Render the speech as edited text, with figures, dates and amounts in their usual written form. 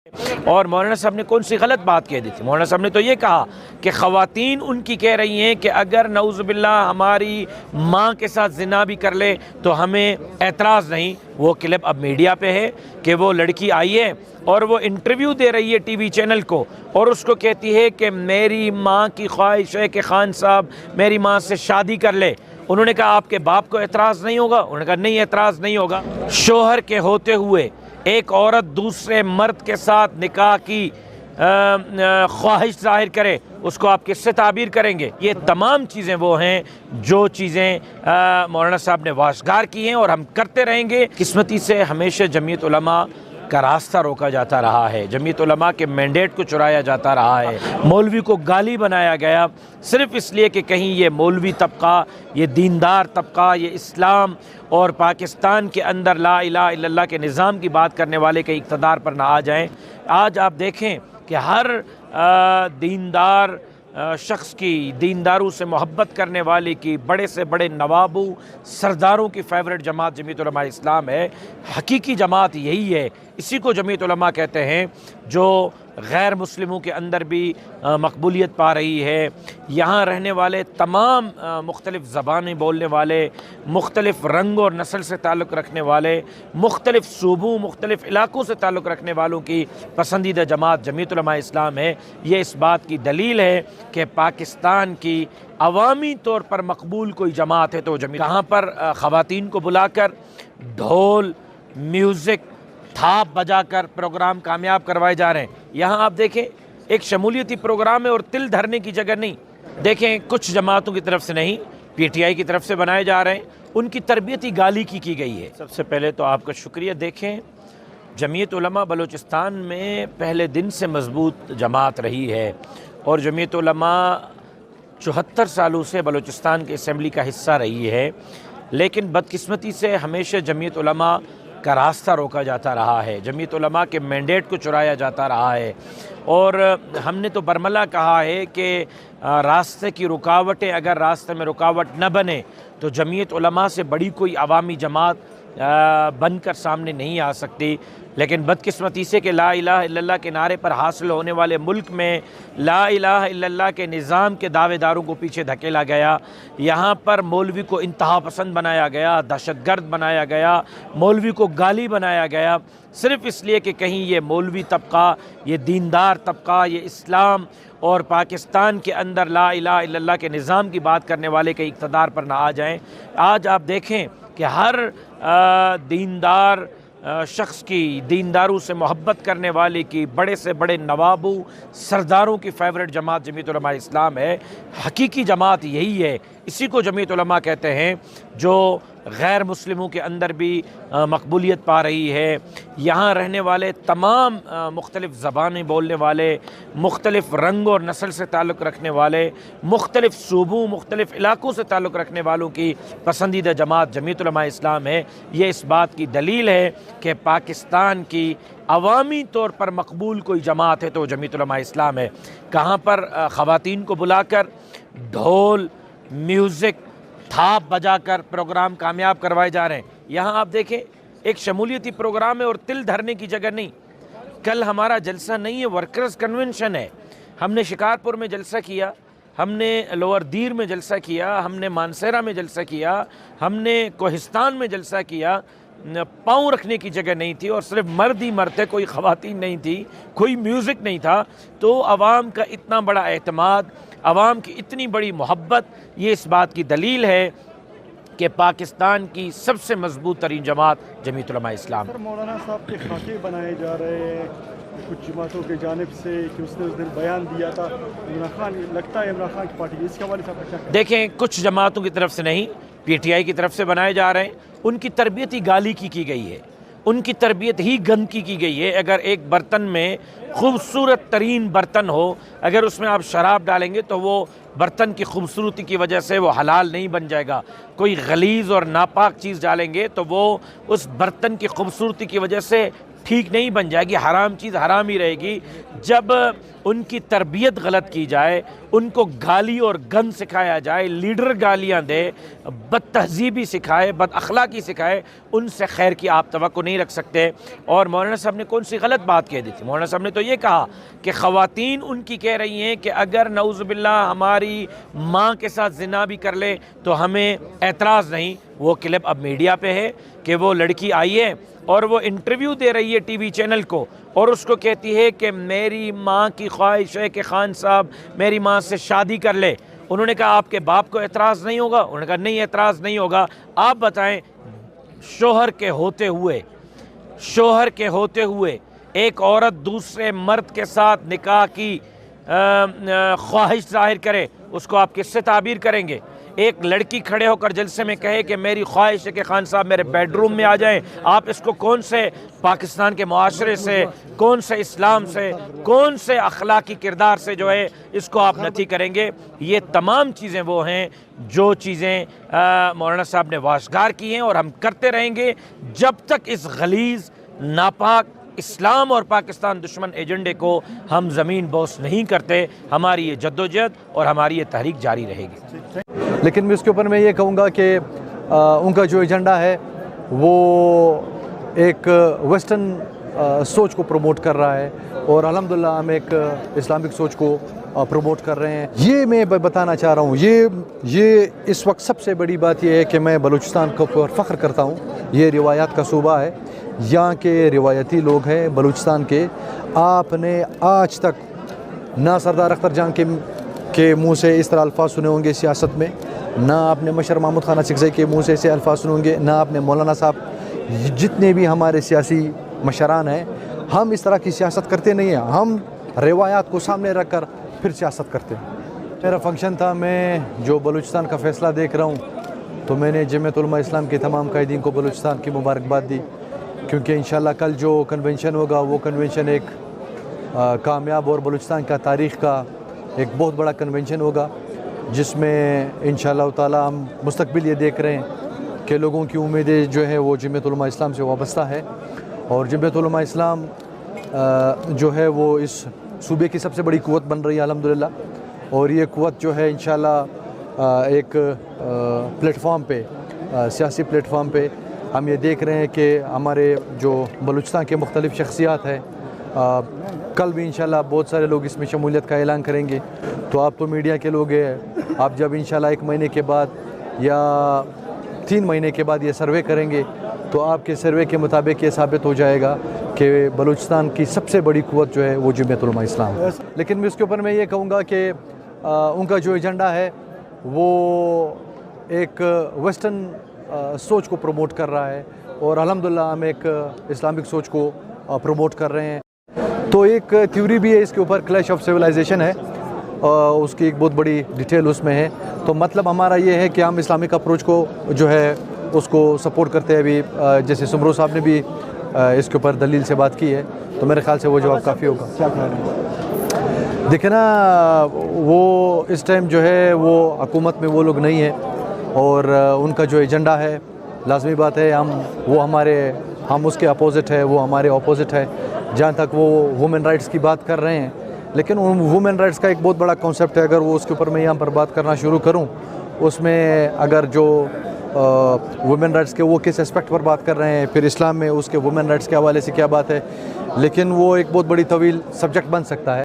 और मौलाना साहब ने कौन सी गलत बात कह दी थी? मौलाना साहब ने तो ये कहा कि ख़वातीन उनकी कह रही हैं कि अगर नऊज़ुबिल्लाह हमारी माँ के साथ ज़िना भी कर ले तो हमें एतराज़ नहीं। वो क्लिप अब मीडिया पे है कि वो लड़की आई है और वो इंटरव्यू दे रही है टीवी चैनल को और उसको कहती है कि मेरी माँ की ख्वाहिश है कि खान साहब मेरी माँ से शादी कर ले। उन्होंने कहा आपके बाप को एतराज़ नहीं होगा? उन्होंने कहा नहीं, एतराज़ नहीं होगा। शोहर के होते हुए एक औरत दूसरे मर्द के साथ निकाह की ख्वाहिश जाहिर करे, उसको आप किससे ताबीर करेंगे? ये तमाम चीज़ें वो हैं जो चीज़ें मौलाना साहब ने वाशगार की हैं और हम करते रहेंगे। किस्मती से हमेशा जमीयत उलमा का रास्ता रोका जाता रहा है, जमीयत उलमा के मैंडेट को चुराया जाता रहा है, मौलवी को गाली बनाया गया सिर्फ़ इसलिए कि कहीं ये मौलवी तबका, ये दीनदार तबका, ये इस्लाम और पाकिस्तान के अंदर ला इलाहा इल्लल्लाह के निज़ाम की बात करने वाले के इक़्तिदार पर ना आ जाएं। आज आप देखें कि हर दीनदार शख्स की, दीनदारों से मोहब्बत करने वाले की, बड़े से बड़े नवाबों सरदारों की फ़ेवरेट जमात जमीयत उलमा इस्लाम है। हकीकी जमात यही है, इसी को जमीयत उलमा कहते हैं, जो गैर मुस्लिमों के अंदर भी मकबूलियत पा रही है। यहाँ रहने वाले तमाम मुख्तलिफ़ ज़बानें बोलने वाले, मुख्तलिफ़ रंग और नस्ल से ताल्लुक़ रखने वाले, मुख्तलिफ़ सूबों, मुख्तलिफ़ इलाक़ों से ताल्लुक़ रखने वालों की पसंदीदा जमात जमीयत उलमा इस्लाम है। ये इस बात की दलील है कि पाकिस्तान की अवामी तौर पर मकबूल कोई जमात है तो जमीयत। कहाँ पर ख़वातीन को बुलाकर ढोल, म्यूज़िक, थाप बजाकर प्रोग्राम कामयाब करवाए जा रहे हैं। यहाँ आप देखें एक शमूलियती प्रोग्राम है और तिल धरने की जगह नहीं। देखें कुछ जमातों की तरफ से नहीं, पीटीआई की तरफ से बनाए जा रहे हैं, उनकी तरबियती गाली की गई है। सबसे पहले तो आपका शुक्रिया। देखें जमीयत उलमा बलूचिस्तान में पहले दिन से मजबूत जमात रही है और जमीयत उलमा 74 सालों से बलूचिस्तान के असम्बली का हिस्सा रही है, लेकिन बदकिस्मती से हमेशा जमीयत उलमा का रास्ता रोका जाता रहा है, जमीयत उलमा के मैंडेट को चुराया जाता रहा है। और हमने तो बरमला कहा है कि रास्ते की रुकावटें, अगर रास्ते में रुकावट न बने तो जमीयत उलमा से बड़ी कोई अवामी जमात बनकर सामने नहीं आ सकती। लेकिन बदकिस्मती से कि ला इलाहा इल्लल्लाह के नारे पर हासिल होने वाले मुल्क में ला इलाहा इल्लल्लाह के निज़ाम के दावेदारों को पीछे धकेला गया। यहाँ पर मौलवी को इंतहा पसंद बनाया गया, दहशतगर्द बनाया गया, मौलवी को गाली बनाया गया सिर्फ़ इसलिए कि कहीं ये मौलवी तबका, ये दीनदार तबका, ये इस्लाम और पाकिस्तान के अंदर ला इलाहा इल्लल्लाह के निज़ाम की बात करने वाले के इक़्तिदार पर ना आ जाएं। आज आप देखें कि हर दीनदार शख्स की, दीनदारों से मोहब्बत करने वाले की, बड़े से बड़े नवाबों सरदारों की फ़ेवरेट जमात जमीयत उलमा इस्लाम है। हकीकी जमात यही है, इसी को जमीयत उलमा कहते हैं, जो गैर मुस्लिमों के अंदर भी मकबूलियत पा रही है। यहाँ रहने वाले तमाम मुख्तलिफ़ ज़बानें बोलने वाले, मुख्तलिफ़ रंग और नस्ल से ताल्लुक़ रखने वाले, मुख्तलिफ़ सूबों, मुख्तलिफ़ इलाक़ों से ताल्लुक़ रखने वालों की पसंदीदा जमात जमीयत उलमा इस्लाम है। ये इस बात की दलील है कि पाकिस्तान की अवामी तौर पर मकबूल कोई जमात है तो जमीयत उलमा इस्लाम है। कहाँ पर ख़वातीन को बुलाकर ढोल, म्यूज़िक, थाप बजाकर प्रोग्राम कामयाब करवाए जा रहे हैं। यहाँ आप देखें एक शमूलियती प्रोग्राम है और तिल धरने की जगह नहीं। कल हमारा जलसा नहीं है, वर्कर्स कन्वेंशन है। हमने शिकारपुर में जलसा किया, हमने लोअर दीर में जलसा किया, हमने मानसेरा में जलसा किया, हमने कोहिस्तान में जलसा किया। पाँव रखने की जगह नहीं थी और सिर्फ मर्द ही मर्द थे, कोई ख़वातीन नहीं थी, कोई म्यूज़िक नहीं था। तो आवाम का इतना बड़ा एतमाद, आवाम की इतनी बड़ी मोहब्बत, ये इस बात की दलील है कि पाकिस्तान की सबसे मजबूत तरीन जमात जमीयत उलमा इस्लाम। सर मौलाना साहब के खाके बनाए जा रहे हैं कुछ जमातों की जानिब से कि उसने उस दिन बयान दिया था इमरान खान, लगता है इमरान खान की पार्टी, इसके हवाले से क्या? देखें कुछ जमातों की तरफ से नहीं, पीटीआई की तरफ से बनाए जा रहे हैं, उनकी तरबियती गाली की गई है, उनकी तरबियत ही गंदगी की गई है। अगर एक बर्तन में खूबसूरत तरीन बर्तन हो, अगर उसमें आप शराब डालेंगे तो वो बर्तन की खूबसूरती की वजह से वो हलाल नहीं बन जाएगा। कोई गलीज़ और नापाक चीज़ डालेंगे तो वो उस बर्तन की खूबसूरती की वजह से ठीक नहीं बन जाएगी। हराम चीज़ हराम ही रहेगी। जब उनकी तरबियत गलत की जाए, उनको गाली और गंद सिखाया जाए, लीडर गालियां दे, बदतहजीबी सिखाए, बद अखलाकी सिखाए, उनसे खैर की आप तवक्को नहीं रख सकते। और मौलाना साहब ने कौन सी गलत बात कह दी थी? मौलाना साहब ने तो ये कहा कि ख़वातीन उनकी कह रही हैं कि अगर नऊज़ुबिल्लाह हमारी माँ के साथ ज़िना भी कर ले तो हमें एतराज़ नहीं। वो क्लिप अब मीडिया पे है कि वो लड़की आई है और वो इंटरव्यू दे रही है टीवी चैनल को और उसको कहती है कि मेरी माँ की ख्वाहिश है कि खान साहब मेरी माँ से शादी कर ले। उन्होंने कहा आपके बाप को एतराज़ नहीं होगा? उन्होंने कहा नहीं, एतराज़ नहीं होगा। आप बताएं, शोहर के होते हुए एक औरत दूसरे मर्द के साथ निकाह की ख्वाहिश जाहिर करे, उसको आप किससे ताबीर करेंगे? एक लड़की खड़े होकर जलसे में कहे कि मेरी ख्वाहिश है कि खान साहब मेरे बेडरूम में आ जाएं, आप इसको कौन से पाकिस्तान के मुआशरे से, कौन से इस्लाम से, कौन से अखलाकी किरदार से जो है इसको आप नथी करेंगे? ये तमाम चीज़ें वो हैं जो चीज़ें मौलाना साहब ने वाशगार की हैं और हम करते रहेंगे जब तक इस गलीज़ नापाक इस्लाम और पाकिस्तान दुश्मन एजेंडे को हम ज़मीन बोस नहीं करते। हमारी ये जद्दोजहद और हमारी ये तहरीक जारी रहेगी। लेकिन मैं इसके ऊपर मैं ये कहूँगा कि उनका जो एजेंडा है वो एक वेस्टर्न सोच को प्रमोट कर रहा है और अल्हम्दुलिल्लाह हम एक इस्लामिक सोच को प्रमोट कर रहे हैं। ये मैं बताना चाह रहा हूँ, ये इस वक्त सबसे बड़ी बात ये है कि मैं बलूचिस्तान को पर फ़ख्र करता हूँ। ये रिवायात का सूबा है, यहाँ के रिवायती लोग हैं बलूचिस्तान के। आपने आज तक ना सरदार अख्तर जान के मुँह से इस तरह अल्फाज सुने होंगे सियासत में, ना आपने मशर महमूद खान असिकज़ई के मुँह से ऐसे अल्फाज सुने होंगे, ना आपने मौलाना साहब, जितने भी हमारे सियासी मशरान हैं, हम इस तरह की सियासत करते नहीं हैं। हम रिवायात को सामने रख कर फिर सियासत करते हैं। मेरा फंक्शन था, मैं जो बलूचिस्तान का फ़ैसला देख रहा हूँ तो मैंने जमीयत उलमा इस्लाम के तमाम कायदीन को बलूचिस्तान की मुबारकबाद दी, क्योंकि इंशाल्लाह कल जो कन्वेंशन होगा वो कन्वेंशन एक कामयाब और बलूचिस्तान का तारीख़ का एक बहुत बड़ा कन्वेंशन होगा, जिसमें इंशाअल्लाह ताला हम मुस्तकबिल ये देख रहे हैं कि लोगों की उम्मीदें जो है वो जमीयत उलमा इस्लाम से वाबस्ता है और जमीयत उलमा इस्लाम जो है वो इस सूबे की सबसे बड़ी क़ुव्वत बन रही है अल्हम्दुलिल्लाह। और ये क़ुव्वत जो है इंशाअल्लाह एक प्लेटफॉर्म पे, सियासी प्लेटफॉर्म पे हम ये देख रहे हैं कि हमारे जो बलूचिस्तान के मुख्तलिफ़ शख्सियात हैं, कल भी इंशाल्लाह बहुत सारे लोग इसमें शमूलियत का ऐलान करेंगे। तो आप तो मीडिया के लोग हैं, आप जब इंशाल्लाह 1 महीने के बाद या 3 महीने के बाद ये सर्वे करेंगे तो आपके सर्वे के मुताबिक ये साबित हो जाएगा कि बलूचिस्तान की सबसे बड़ी क़ुव्वत जो है वो जमीयत उलमा इस्लाम है। लेकिन मैं इसके ऊपर मैं ये कहूँगा कि उनका जो एजेंडा है वो एक वेस्टर्न सोच को प्रमोट कर रहा है और अल्हम्दुलिल्लाह हम एक इस्लामिक सोच को प्रमोट कर रहे हैं। तो एक थ्योरी भी है इसके ऊपर, क्लैश ऑफ सिविलाइजेशन है, उसकी एक बहुत बड़ी डिटेल उसमें है। तो मतलब हमारा ये है कि हम इस्लामिक अप्रोच को जो है उसको सपोर्ट करते हैं। अभी जैसे सुमरू साहब ने भी इसके ऊपर दलील से बात की है, तो मेरे ख्याल से वो जवाब काफ़ी होगा। क्या कह रहे हैं? देखिए ना, वो इस टाइम जो है वो हुकूमत में वो लोग नहीं है और उनका जो एजेंडा है, लाजमी बात है हम उसके अपोजिट है, वो हमारे अपोजिट है। जहाँ तक वो वुमेन राइट्स की बात कर रहे हैं, लेकिन वुमेन राइट्स का एक बहुत बड़ा कॉन्सेप्ट है। अगर वो उसके ऊपर मैं यहाँ पर बात करना शुरू करूँ, उसमें अगर जो वुमेन राइट्स के वो किस एस्पेक्ट पर बात कर रहे हैं, फिर इस्लाम में उसके वुमेन राइट्स के हवाले से क्या बात है, लेकिन वो एक बहुत बड़ी तवील सब्जेक्ट बन सकता है।